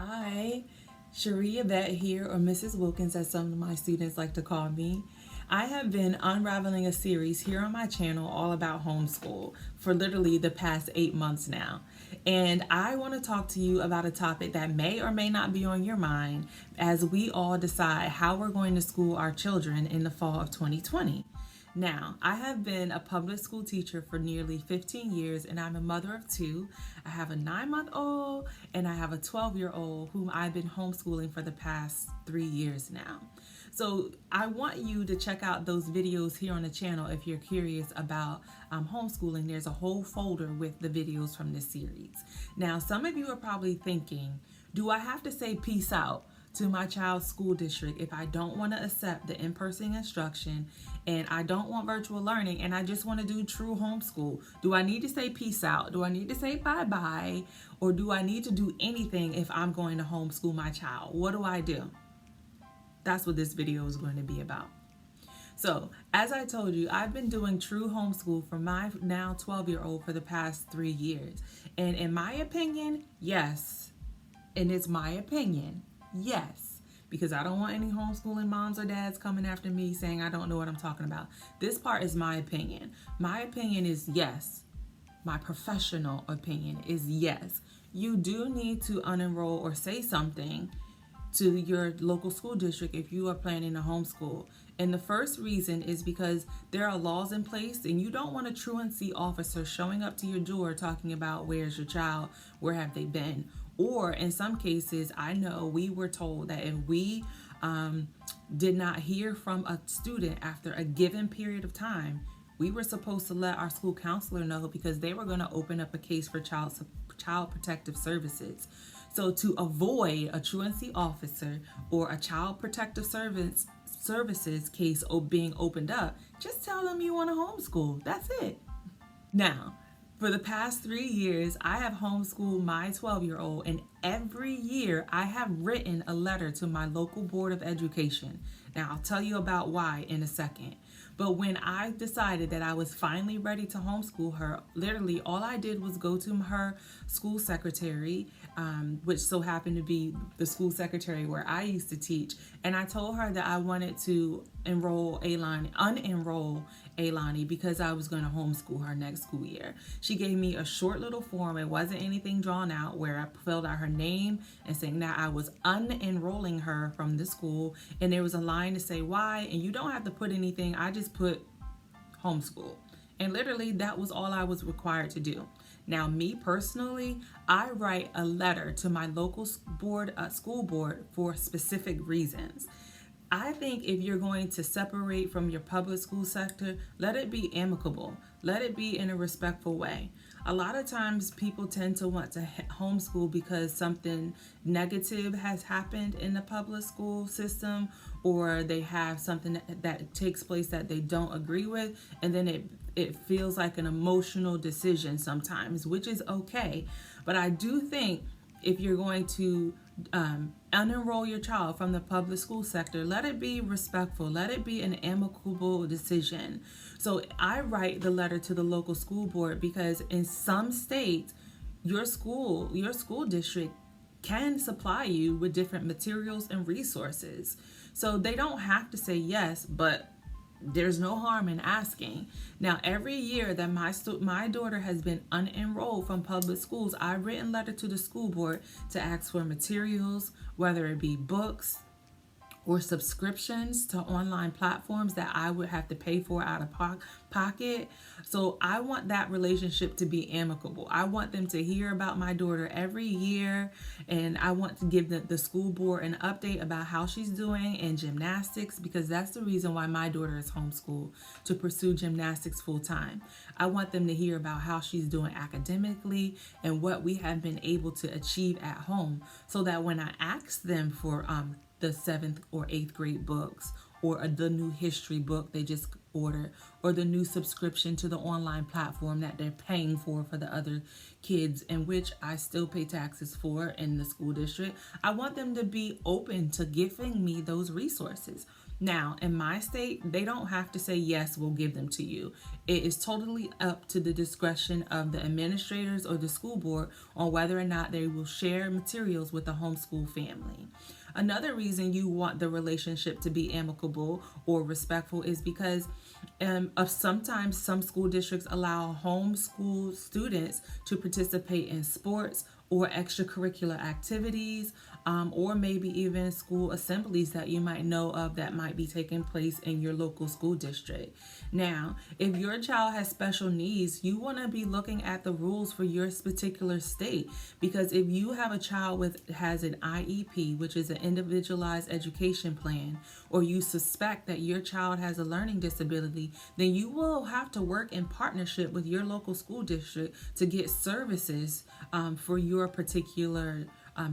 Hi, Yvette here, or Mrs. Wilkins as some of my students like to call me. I have been unraveling a series here on my channel all about homeschool for literally the past 8 months now. And I want to talk to you about a topic that may or may not be on your mind as we all decide how we're going to school our children in the fall of 2020. Now, I have been a public school teacher for nearly 15 years and I'm a mother of two. I have a 9-month-old and I have a 12-year-old whom I've been homeschooling for the past 3 years now. So I want you to check out those videos here on the channel if you're curious about homeschooling. There's a whole folder with the videos from this series. Now, some of you are probably thinking, do I have to say peace out to my child's school district if I don't want to accept the in-person instruction and I don't want virtual learning and I just want to do true homeschool? Do I need to say peace out? Do I need to say bye-bye? Or do I need to do anything if I'm going to homeschool my child? What do I do? That's what this video is going to be about. So, as I told you, I've been doing true homeschool for my now 12-year-old for the past 3 years. And in my opinion, yes. And it's my opinion. Yes, because I don't want any homeschooling moms or dads coming after me saying I don't know what I'm talking about. This part is my opinion. My opinion is yes. My professional opinion is yes. You do need to unenroll or say something to your local school district if you are planning to homeschool. And the first reason is because there are laws in place and you don't want a truancy officer showing up to your door talking about where's your child, where have they been. Or in some cases, I know we were told that if we did not hear from a student after a given period of time, we were supposed to let our school counselor know because they were going to open up a case for child protective services. So to avoid a truancy officer or a child protective services case being opened up, just tell them you want to homeschool. That's it. Now, for the past 3 years, I have homeschooled my 12-year-old, and every year I have written a letter to my local board of education. Now, I'll tell you about why in a second. But when I decided that I was finally ready to homeschool her, literally all I did was go to her school secretary, which so happened to be the school secretary where I used to teach, and I told her that I wanted to unenroll Alani because I was going to homeschool her next school year. She gave me a short little form. It wasn't anything drawn out where I filled out her name and saying that I was unenrolling her from the school, and there was a line to say why, and you don't have to put anything. I just put homeschool, and literally that was all I was required to do. Now, me personally, I write a letter to my local school board for specific reasons. I think if you're going to separate from your public school sector, let it be amicable. Let it be in a respectful way. A lot of times people tend to want to homeschool because something negative has happened in the public school system, or they have something that takes place that they don't agree with, and then it feels like an emotional decision sometimes, which is okay. But I do think if you're going to unenroll your child from the public school sector, let it be respectful. Let it be an amicable decision. So I write the letter to the local school board because in some states, your school district can supply you with different materials and resources. So they don't have to say yes, but there's no harm in asking. Now, every year that my daughter has been unenrolled from public schools, I've written a letter to the school board to ask for materials, whether it be books or subscriptions to online platforms that I would have to pay for out of pocket. So I want that relationship to be amicable. I want them to hear about my daughter every year, and I want to give the school board an update about how she's doing in gymnastics, because that's the reason why my daughter is homeschooled, to pursue gymnastics full time. I want them to hear about how she's doing academically and what we have been able to achieve at home, so that when I ask them for the 7th or 8th grade books, or the new history book they just ordered, or the new subscription to the online platform that they're paying for the other kids, and which I still pay taxes for in the school district, I want them to be open to giving me those resources. Now, in my state, they don't have to say, yes, we'll give them to you. It is totally up to the discretion of the administrators or the school board on whether or not they will share materials with the homeschool family. Another reason you want the relationship to be amicable or respectful is because sometimes some school districts allow homeschool students to participate in sports or extracurricular activities, or maybe even school assemblies that you might know of that might be taking place in your local school district. Now, if your child has special needs, you want to be looking at the rules for your particular state, because if you have a child has an IEP, which is an individualized education plan, or you suspect that your child has a learning disability, then you will have to work in partnership with your local school district to get services for your particular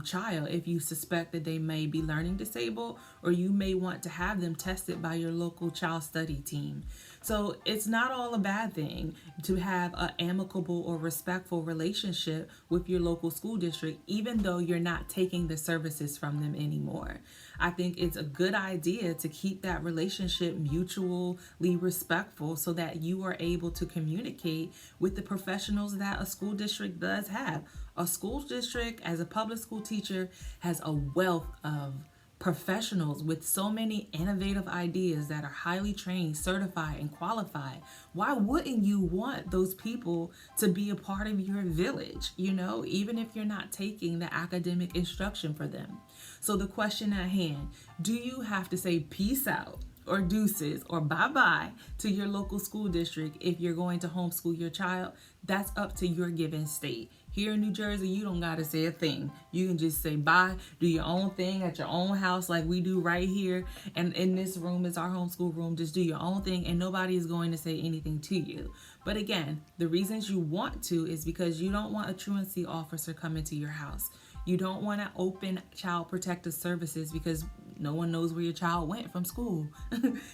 child if you suspect that they may be learning disabled, or you may want to have them tested by your local child study team. So it's not all a bad thing to have an amicable or respectful relationship with your local school district, even though you're not taking the services from them anymore. I think it's a good idea to keep that relationship mutually respectful so that you are able to communicate with the professionals that a school district does have. A school district, as a public school teacher, has a wealth of professionals with so many innovative ideas that are highly trained, certified, and qualified. Why wouldn't you want those people to be a part of your village, even if you're not taking the academic instruction for them? So the question at hand, do you have to say peace out or deuces or bye-bye to your local school district if you're going to homeschool your child? That's up to your given state. Here in New Jersey, you don't got to say a thing. You can just say bye, do your own thing at your own house like we do right here. And in this room is our homeschool room. Just do your own thing and nobody is going to say anything to you. But again, the reasons you want to is because you don't want a truancy officer coming to your house. You don't want to open child protective services because no one knows where your child went from school.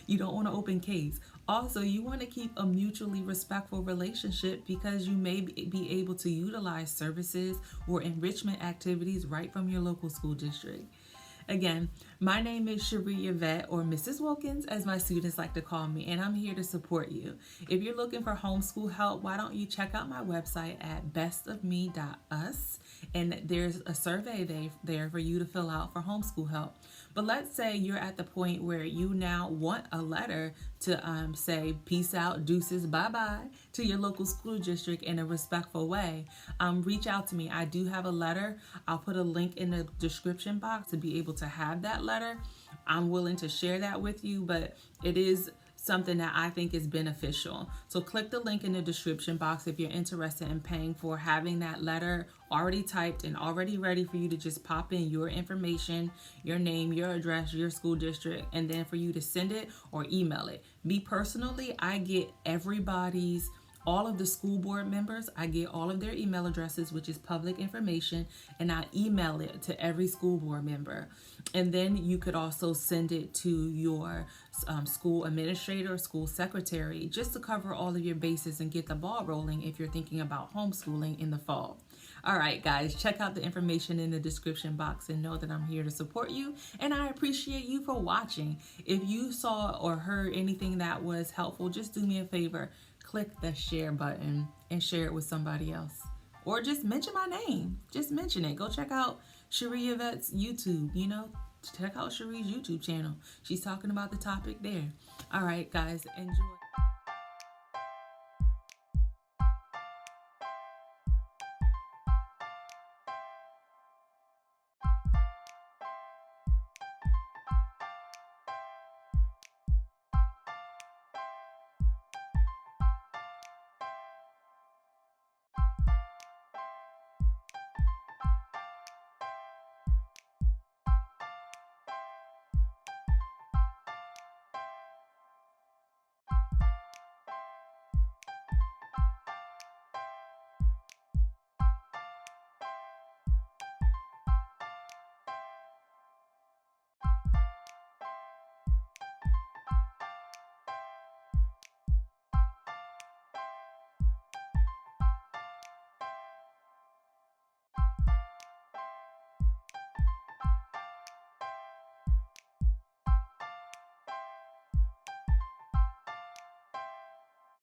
You don't want to open case. Also, you want to keep a mutually respectful relationship because you may be able to utilize services or enrichment activities right from your local school district. Again, my name is Sherrieyvette, or Mrs. Wilkins, as my students like to call me, and I'm here to support you. If you're looking for homeschool help, why don't you check out my website at bestofme.us, and there's a survey there for you to fill out for homeschool help. But let's say you're at the point where you now want a letter to say peace out, deuces, bye-bye to your local school district in a respectful way. Reach out to me. I do have a letter. I'll put a link in the description box to be able to have that letter. I'm willing to share that with you, but it is something that I think is beneficial. So click the link in the description box if you're interested in paying for having that letter already typed and already ready for you to just pop in your information, your name, your address, your school district, and then for you to send it or email it. Me personally, I get all of the school board members, I get all of their email addresses, which is public information, and I email it to every school board member. And then you could also send it to your school administrator, school secretary, just to cover all of your bases and get the ball rolling if you're thinking about homeschooling in the fall. All right, guys, check out the information in the description box and know that I'm here to support you, and I appreciate you for watching. If you saw or heard anything that was helpful, just do me a favor. Click the share button and share it with somebody else. Or just mention my name. Just mention it. Go check out Sherrieyvette's YouTube, check out Sherrie's YouTube channel. She's talking about the topic there. All right, guys, enjoy.